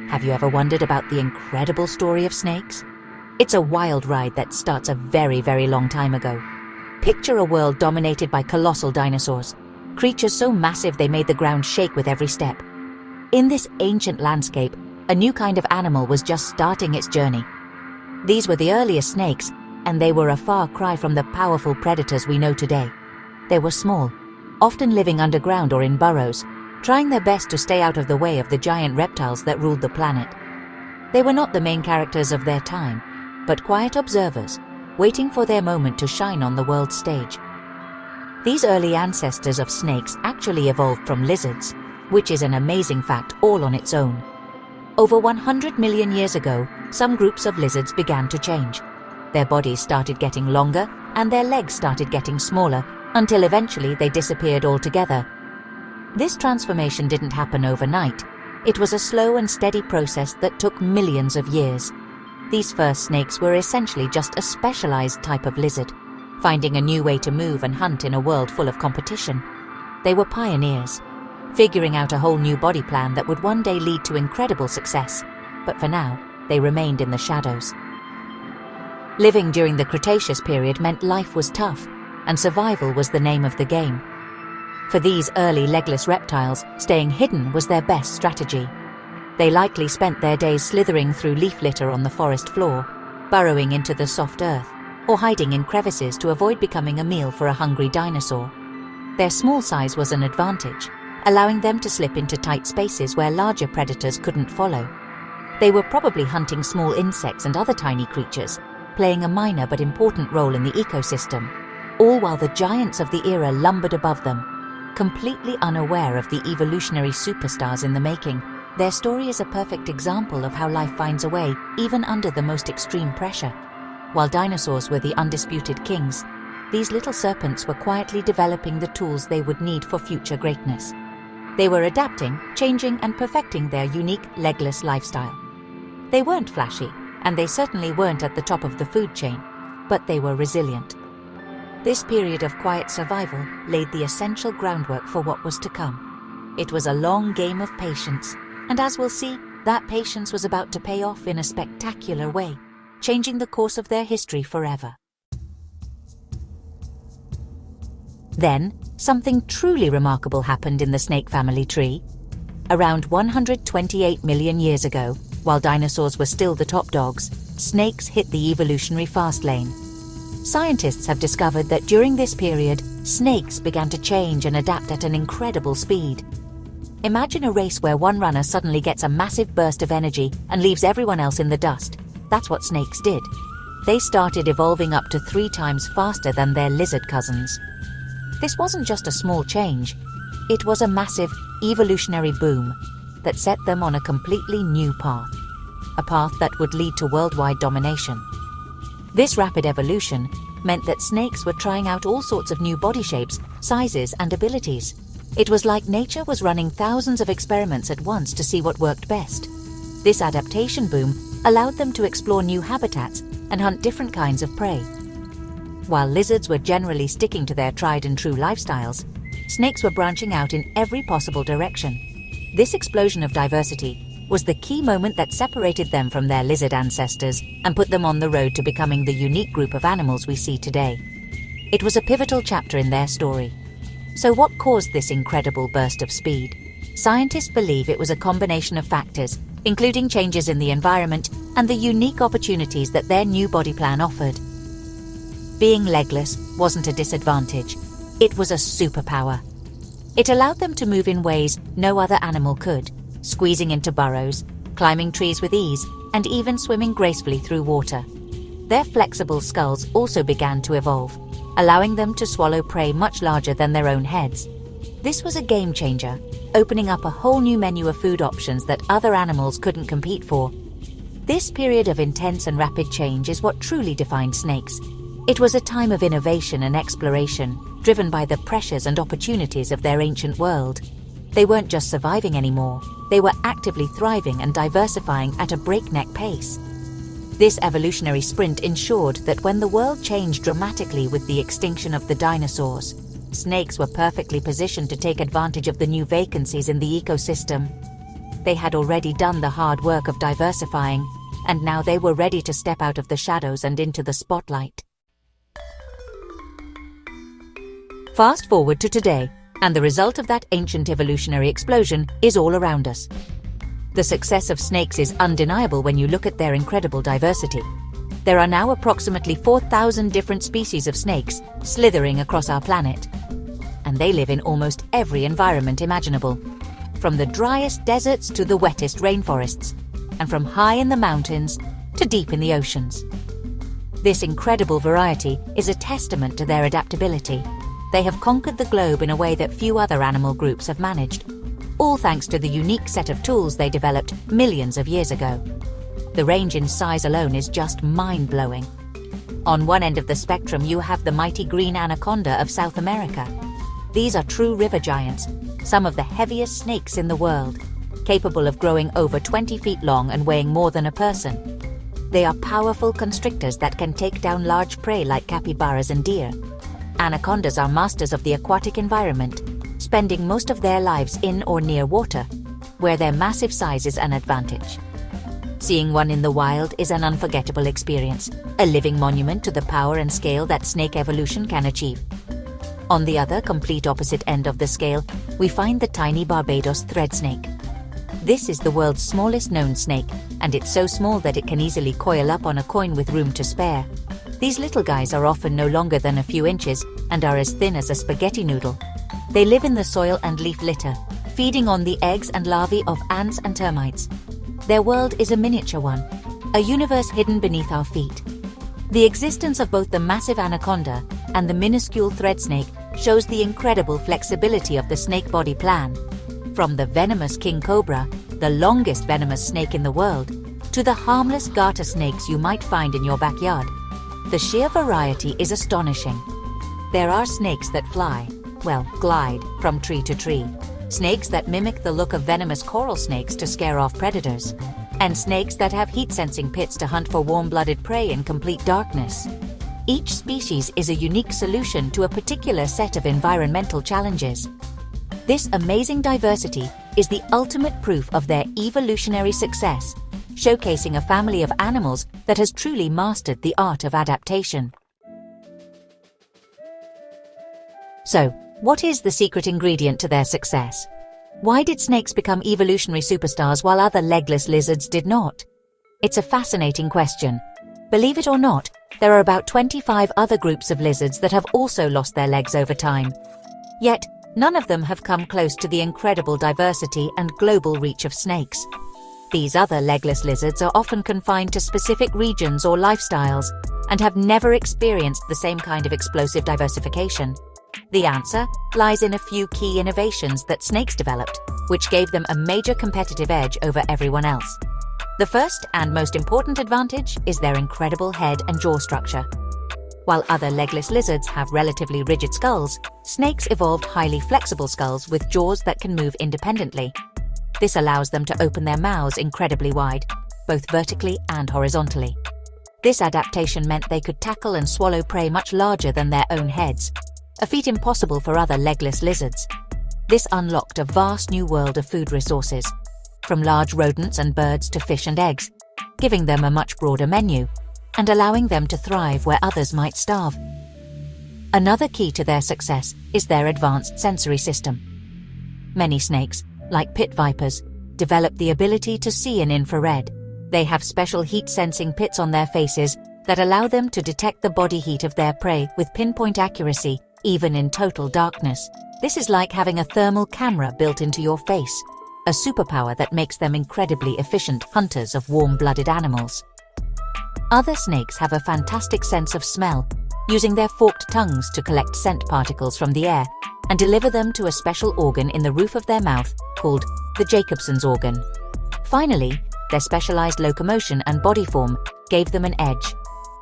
Have you ever wondered about the incredible story of snakes? It's a wild ride that starts a very, very long time ago. Picture a world dominated by colossal dinosaurs, creatures so massive they made the ground shake with every step. In this ancient landscape, a new kind of animal was just starting its journey. These were the earliest snakes, and they were a far cry from the powerful predators we know today. They were small, often living underground or in burrows, trying their best to stay out of the way of the giant reptiles that ruled the planet. They were not the main characters of their time, but quiet observers, waiting for their moment to shine on the world stage. These early ancestors of snakes actually evolved from lizards, which is an amazing fact all on its own. Over 100 million years ago, some groups of lizards began to change. Their bodies started getting longer and their legs started getting smaller until eventually they disappeared altogether. This transformation didn't happen overnight. It was a slow and steady process that took millions of years. These first snakes were essentially just a specialized type of lizard, finding a new way to move and hunt in a world full of competition. They were pioneers, figuring out a whole new body plan that would one day lead to incredible success, but for now, they remained in the shadows. Living during the Cretaceous period meant life was tough, and survival was the name of the game. For these early legless reptiles, staying hidden was their best strategy. They likely spent their days slithering through leaf litter on the forest floor, burrowing into the soft earth, or hiding in crevices to avoid becoming a meal for a hungry dinosaur. Their small size was an advantage, allowing them to slip into tight spaces where larger predators couldn't follow. They were probably hunting small insects and other tiny creatures, playing a minor but important role in the ecosystem, all while the giants of the era lumbered above them. Completely unaware of the evolutionary superstars in the making, their story is a perfect example of how life finds a way even under the most extreme pressure. While dinosaurs were the undisputed kings, these little serpents were quietly developing the tools they would need for future greatness. They were adapting, changing, and perfecting their unique legless lifestyle. They weren't flashy, and they certainly weren't at the top of the food chain, but they were resilient. This period of quiet survival laid the essential groundwork for what was to come. It was a long game of patience, and as we'll see, that patience was about to pay off in a spectacular way, changing the course of their history forever. Then, something truly remarkable happened in the snake family tree. Around 128 million years ago, while dinosaurs were still the top dogs, snakes hit the evolutionary fast lane. Scientists have discovered that during this period, snakes began to change and adapt at an incredible speed. Imagine a race where one runner suddenly gets a massive burst of energy and leaves everyone else in the dust. That's what snakes did. They started evolving up to 3 times faster than their lizard cousins. This wasn't just a small change. It was a massive evolutionary boom that set them on a completely new path. A path that would lead to worldwide domination. This rapid evolution meant that snakes were trying out all sorts of new body shapes, sizes, and abilities. It was like nature was running thousands of experiments at once to see what worked best. This adaptation boom allowed them to explore new habitats and hunt different kinds of prey. While lizards were generally sticking to their tried-and-true lifestyles, snakes were branching out in every possible direction. This explosion of diversity was the key moment that separated them from their lizard ancestors and put them on the road to becoming the unique group of animals we see today. It was a pivotal chapter in their story. So what caused this incredible burst of speed? Scientists believe it was a combination of factors, including changes in the environment and the unique opportunities that their new body plan offered. Being legless wasn't a disadvantage. It was a superpower. It allowed them to move in ways no other animal could, squeezing into burrows, climbing trees with ease, and even swimming gracefully through water. Their flexible skulls also began to evolve, allowing them to swallow prey much larger than their own heads. This was a game changer, opening up a whole new menu of food options that other animals couldn't compete for. This period of intense and rapid change is what truly defined snakes. It was a time of innovation and exploration, driven by the pressures and opportunities of their ancient world. They weren't just surviving anymore, they were actively thriving and diversifying at a breakneck pace. This evolutionary sprint ensured that when the world changed dramatically with the extinction of the dinosaurs, snakes were perfectly positioned to take advantage of the new vacancies in the ecosystem. They had already done the hard work of diversifying, and now they were ready to step out of the shadows and into the spotlight. Fast forward to today, and the result of that ancient evolutionary explosion is all around us. The success of snakes is undeniable when you look at their incredible diversity. There are now approximately 4,000 different species of snakes slithering across our planet, and they live in almost every environment imaginable, from the driest deserts to the wettest rainforests, and from high in the mountains to deep in the oceans. This incredible variety is a testament to their adaptability. They have conquered the globe in a way that few other animal groups have managed, all thanks to the unique set of tools they developed millions of years ago. The range in size alone is just mind-blowing. On one end of the spectrum, you have the mighty green anaconda of South America. These are true river giants, some of the heaviest snakes in the world, capable of growing over 20 feet long and weighing more than a person. They are powerful constrictors that can take down large prey like capybaras and deer. Anacondas are masters of the aquatic environment, spending most of their lives in or near water, where their massive size is an advantage. Seeing one in the wild is an unforgettable experience, a living monument to the power and scale that snake evolution can achieve. On the other, complete opposite end of the scale, we find the tiny Barbados thread snake. This is the world's smallest known snake, and it's so small that it can easily coil up on a coin with room to spare. These little guys are often no longer than a few inches and are as thin as a spaghetti noodle. They live in the soil and leaf litter, feeding on the eggs and larvae of ants and termites. Their world is a miniature one, a universe hidden beneath our feet. The existence of both the massive anaconda and the minuscule thread snake shows the incredible flexibility of the snake body plan. From the venomous king cobra, the longest venomous snake in the world, to the harmless garter snakes you might find in your backyard, the sheer variety is astonishing. There are snakes that fly, glide, from tree to tree, snakes that mimic the look of venomous coral snakes to scare off predators, and snakes that have heat-sensing pits to hunt for warm-blooded prey in complete darkness. Each species is a unique solution to a particular set of environmental challenges. This amazing diversity is the ultimate proof of their evolutionary success, showcasing a family of animals that has truly mastered the art of adaptation. So, what is the secret ingredient to their success? Why did snakes become evolutionary superstars while other legless lizards did not? It's a fascinating question. Believe it or not, there are about 25 other groups of lizards that have also lost their legs over time. Yet, none of them have come close to the incredible diversity and global reach of snakes. These other legless lizards are often confined to specific regions or lifestyles and have never experienced the same kind of explosive diversification. The answer lies in a few key innovations that snakes developed, which gave them a major competitive edge over everyone else. The first and most important advantage is their incredible head and jaw structure. While other legless lizards have relatively rigid skulls, snakes evolved highly flexible skulls with jaws that can move independently. This allows them to open their mouths incredibly wide, both vertically and horizontally. This adaptation meant they could tackle and swallow prey much larger than their own heads, a feat impossible for other legless lizards. This unlocked a vast new world of food resources, from large rodents and birds to fish and eggs, giving them a much broader menu and allowing them to thrive where others might starve. Another key to their success is their advanced sensory system. Many snakes, like pit vipers, develop the ability to see in infrared. They have special heat-sensing pits on their faces that allow them to detect the body heat of their prey with pinpoint accuracy, even in total darkness. This is like having a thermal camera built into your face, a superpower that makes them incredibly efficient hunters of warm-blooded animals. Other snakes have a fantastic sense of smell, using their forked tongues to collect scent particles from the air and deliver them to a special organ in the roof of their mouth called the Jacobson's organ. Finally, their specialized locomotion and body form gave them an edge.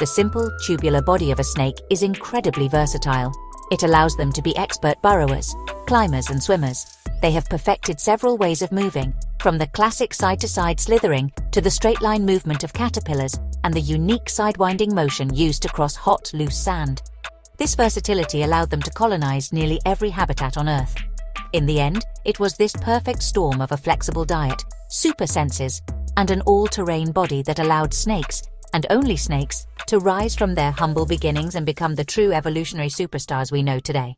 The simple, tubular body of a snake is incredibly versatile. It allows them to be expert burrowers, climbers and swimmers. They have perfected several ways of moving, from the classic side-to-side slithering to the straight-line movement of caterpillars and the unique sidewinding motion used to cross hot, loose sand. This versatility allowed them to colonize nearly every habitat on Earth. In the end, it was this perfect storm of a flexible diet, super senses, and an all-terrain body that allowed snakes, and only snakes, to rise from their humble beginnings and become the true evolutionary superstars we know today.